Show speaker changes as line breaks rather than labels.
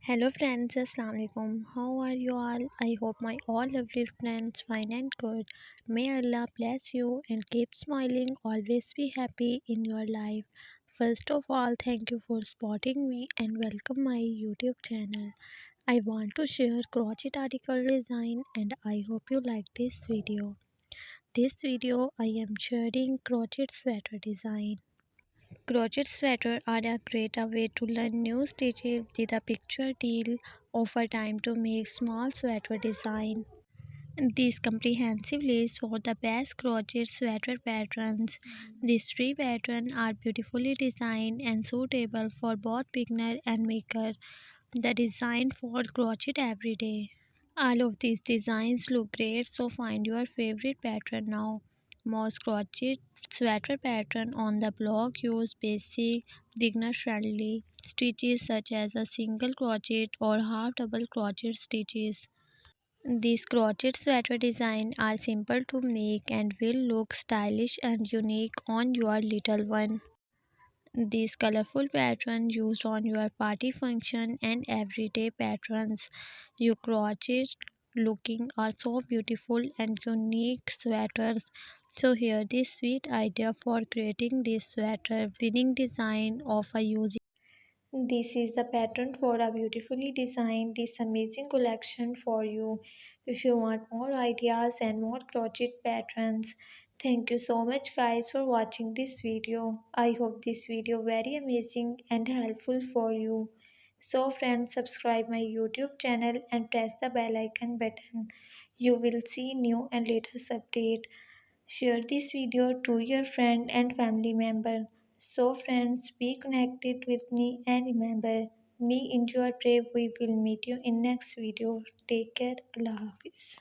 Hello friends, Assalamu alaikum. How are you all? I hope my all lovely friends fine and good. May Allah bless you and keep smiling. Always be happy in your life. First of all, thank you for spotting me and welcome my YouTube channel. I want to share crochet article design and I hope you like this video. This video I am sharing crochet sweater design. Crochet sweaters are a great way to learn new stitches with a picture deal. Offer time to make small sweater design. These comprehensive lists for the best crochet sweater patterns. These three patterns are beautifully designed and suitable for both beginner and maker. The design for crochet every day. All of these designs look great, so find your favorite pattern now. Most crochet sweater pattern on the blog use basic beginner friendly stitches such as a single crochet or half double crochet stitches. These crochet sweater designs are simple to make and will look stylish and unique on your little one. These colorful patterns used on your party function and everyday patterns you crochet looking are so beautiful and unique sweaters. So here this sweet idea for creating this sweater winning design of a using. This is the pattern for a beautifully designed this amazing collection for you. If you want more ideas and more crochet patterns, thank you so much guys for watching this video. I hope this video very amazing and helpful for you. So friends, subscribe my YouTube channel and press the bell icon button. You will see new and latest update. Share this video to your friend and family member. So friends, be connected with me and remember, me in your brave. We will meet you in next video. Take care. Allah Hafiz.